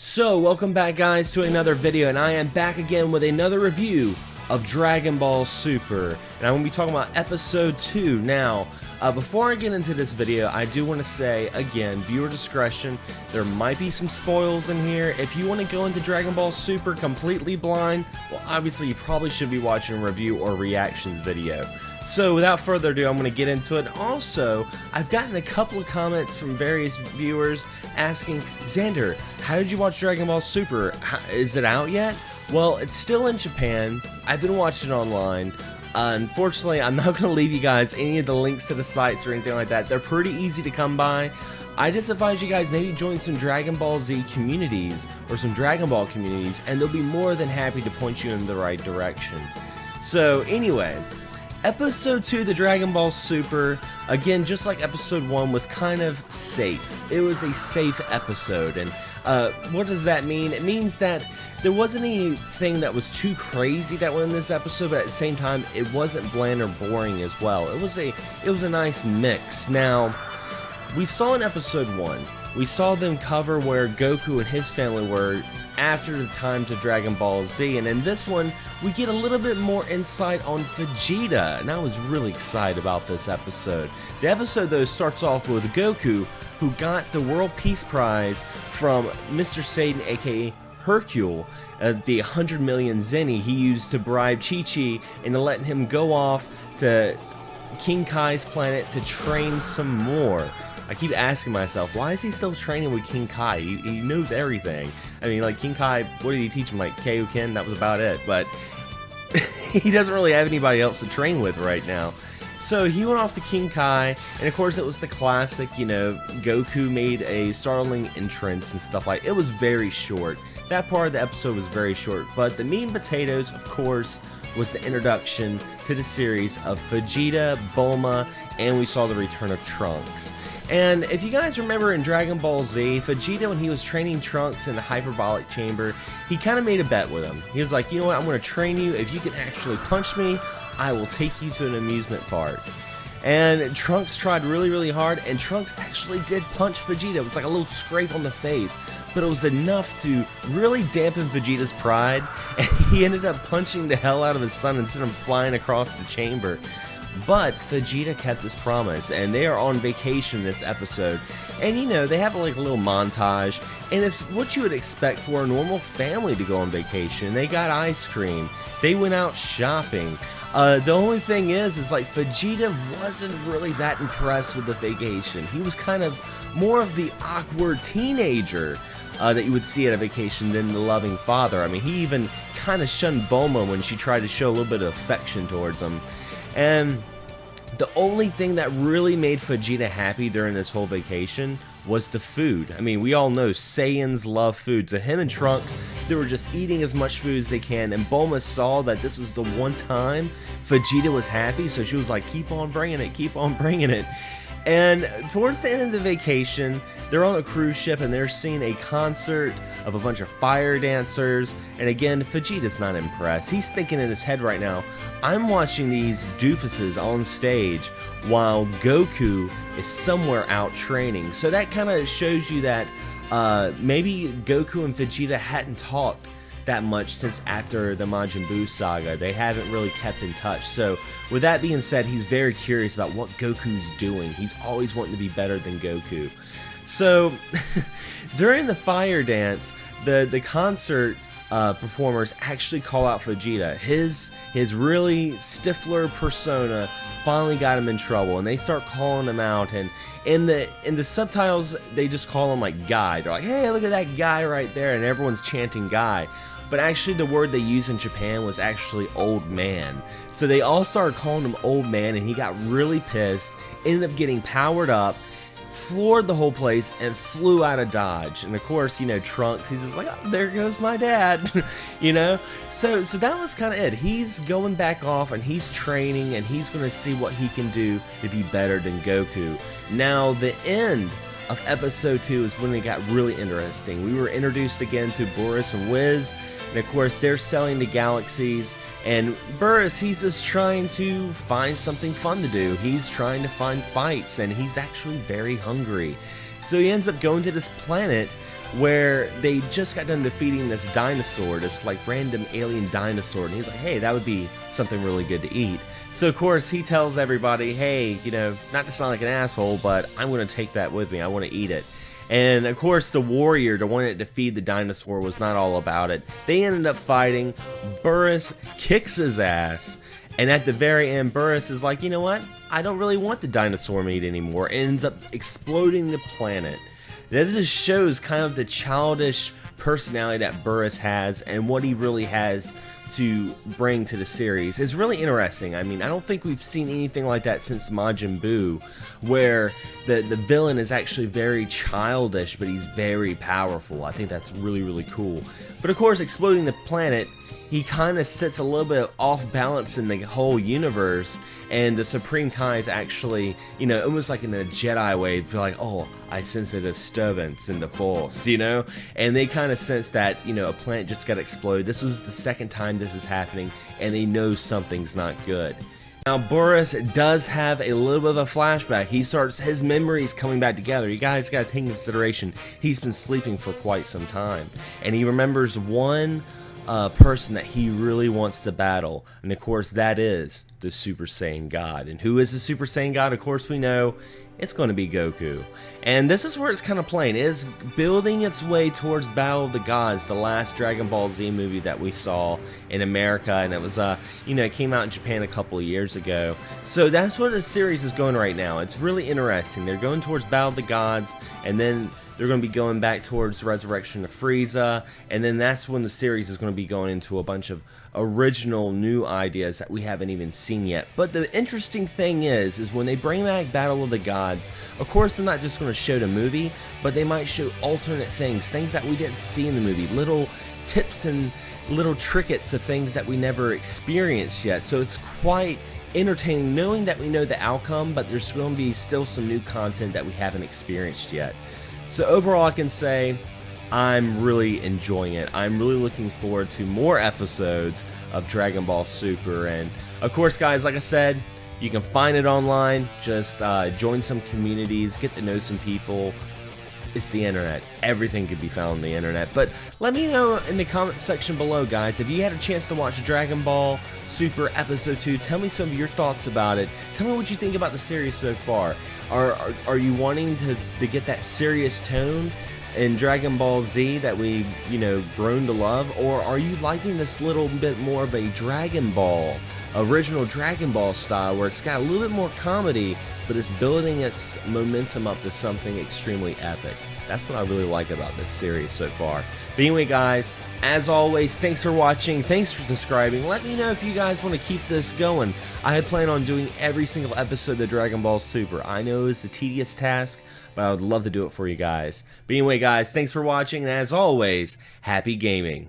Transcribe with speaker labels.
Speaker 1: So, welcome back guys to another video, and I am back again with another review of Dragon Ball Super. And I'm going to be talking about Episode 2 now. Before I get into this video, I do want to say, again, viewer discretion, there might be some spoils in here. If you want to go into Dragon Ball Super completely blind, well, obviously you probably should be watching a review or reactions video. So without further ado, I'm going to get into it. Also, I've gotten a couple of comments from various viewers asking, Xander, how did you watch Dragon Ball Super? Is it out yet? Well, it's still in Japan. I've been watching it online. Unfortunately, I'm not going to leave you guys any of the links to the sites or anything like that. They're pretty easy to come by. I just advise you guys maybe join some Dragon Ball Z communities or some Dragon Ball communities, and they'll be more than happy to point you in the right direction. So anyway, Episode 2, the Dragon Ball Super, again, just like Episode 1, was kind of safe. It was a safe episode, and what does that mean? It means that there wasn't anything that was too crazy that went in this episode, but at the same time, it wasn't bland or boring as well. It was a nice mix. Now, we saw in Episode 1, we saw them cover where Goku and his family were after the time to Dragon Ball Z, and in this one, we get a little bit more insight on Vegeta, and I was really excited about this episode. The episode, though, starts off with Goku, who got the World Peace Prize from Mr. Satan, aka Hercule, the 100 million Zenny he used to bribe Chi-Chi into letting him go off to King Kai's planet to train some more. I keep asking myself, why is he still training with King Kai? He knows everything. I mean, like, King Kai, what did he teach him? Like, Kaioken? That was about it. But he doesn't really have anybody else to train with right now. So he went off to King Kai, and of course it was the classic, you know, Goku made a startling entrance and stuff like that. It was very short. That part of the episode was very short. But the meat and potatoes, of course, was the introduction to the series of Vegeta, Bulma, and we saw the return of Trunks. And if you guys remember in Dragon Ball Z, Vegeta, when he was training Trunks in the hyperbolic chamber, he kind of made a bet with him. He was like, you know what, I'm going to train you. If you can actually punch me, I will take you to an amusement park. And Trunks tried really, really hard, and Trunks actually did punch Vegeta. It was like a little scrape on the face, but it was enough to really dampen Vegeta's pride, and he ended up punching the hell out of his son and sent him flying across the chamber. But Vegeta kept his promise, and they are on vacation this episode. And you know, they have like a little montage, and it's what you would expect for a normal family to go on vacation. They got ice cream, they went out shopping. The only thing is like Vegeta wasn't really that impressed with the vacation. He was kind of more of the awkward teenager that you would see at a vacation than the loving father. I mean, he even kind of shunned Bulma when she tried to show a little bit of affection towards him. And the only thing that really made Vegeta happy during this whole vacation was the food. I mean, we all know Saiyans love food. So him and Trunks, they were just eating as much food as they can. And Bulma saw that this was the one time Vegeta was happy. So she was like, keep on bringing it, keep on bringing it. And towards the end of the vacation, they're on a cruise ship and they're seeing a concert of a bunch of fire dancers. And again, Vegeta's not impressed. He's thinking in his head right now, I'm watching these doofuses on stage while Goku is somewhere out training. So that kind of shows you that maybe Goku and Vegeta hadn't talked that much since after the Majin Buu saga. They haven't really kept in touch. So with that being said, he's very curious about what Goku's doing. He's always wanting to be better than Goku. So during the fire dance, the concert performers actually call out Vegeta. His really Stifler persona finally got him in trouble, and they start calling him out. And in the subtitles, they just call him like Guy. They're like, hey, look at that guy right there, and everyone's chanting Guy. But actually the word they used in Japan was actually old man. So they all started calling him old man, and he got really pissed, ended up getting powered up, floored the whole place, and flew out of Dodge. And of course, you know, Trunks, he's just like, oh, there goes my dad. You know, so that was kind of it. He's going back off and he's training, and he's going to see what he can do to be better than Goku. Now the end of episode 2 is when it got really interesting. We were introduced again to Boris and Wiz, and of course they're selling the galaxies, and Boris, he's just trying to find something fun to do. He's trying to find fights, and he's actually very hungry. So he ends up going to this planet where they just got done defeating this dinosaur, this like random alien dinosaur, and he's like, hey, that would be something really good to eat. So of course he tells everybody, hey, you know, not to sound like an asshole, but I'm going to take that with me, I want to eat it. And of course the warrior, the one that defeated the dinosaur, was not all about it. They ended up fighting. Burrus kicks his ass, and at the very end Burrus is like, you know what, I don't really want the dinosaur meat anymore, and ends up exploding the planet. That just shows kind of the childish personality that Burrus has and what he really has to bring to the series. It's really interesting. I mean, I don't think we've seen anything like that since Majin Buu, where the villain is actually very childish, but he's very powerful. I think that's really, really cool. But of course, exploding the planet, he kind of sits a little bit off balance in the whole universe, and the Supreme Kai is actually, you know, almost like in a Jedi way, feel like, oh, I sense a disturbance in the Force, you know? And they kind of sense that, you know, a planet just got exploded. This was the second time this is happening, and they know something's not good. Now, Burrus does have a little bit of a flashback. He starts, his memories coming back together. You guys gotta take into consideration, he's been sleeping for quite some time. And he remembers one person that he really wants to battle, and of course that is the Super Saiyan God. And who is the Super Saiyan God? Of course we know it's going to be Goku. And this is where it's kind of plain. It is building its way towards Battle of the Gods, the last Dragon Ball Z movie that we saw in America, and it was you know, it came out in Japan a couple of years ago. So that's where the series is going right now. It's really interesting. They're going towards Battle of the Gods, and then they're going to be going back towards the resurrection of Frieza, and then that's when the series is going to be going into a bunch of original new ideas that we haven't even seen yet. But the interesting thing is when they bring back Battle of the Gods, of course they're not just going to show the movie, but they might show alternate things that we didn't see in the movie, little tips and little trinkets of things that we never experienced yet. So it's quite entertaining knowing that we know the outcome, but there's going to be still some new content that we haven't experienced yet. So overall, I can say I'm really enjoying it. I'm really looking forward to more episodes of Dragon Ball Super. And of course, guys, like I said, you can find it online. Just join some communities, get to know some people. It's the internet. Everything can be found on the internet. But let me know in the comment section below, guys, if you had a chance to watch Dragon Ball Super Episode 2, tell me some of your thoughts about it. Tell me what you think about the series so far. Are you wanting to get that serious tone in Dragon Ball Z that we, you know, grown to love? Or are you liking this little bit more of a Dragon Ball, original Dragon Ball style, where it's got a little bit more comedy, but it's building its momentum up to something extremely epic? That's what I really like about this series so far. But anyway, guys, as always, thanks for watching, thanks for subscribing. Let me know if you guys want to keep this going. I had planned on doing every single episode of Dragon Ball Super. I know it's a tedious task, but I would love to do it for you guys. But anyway, guys, thanks for watching, and as always, happy gaming.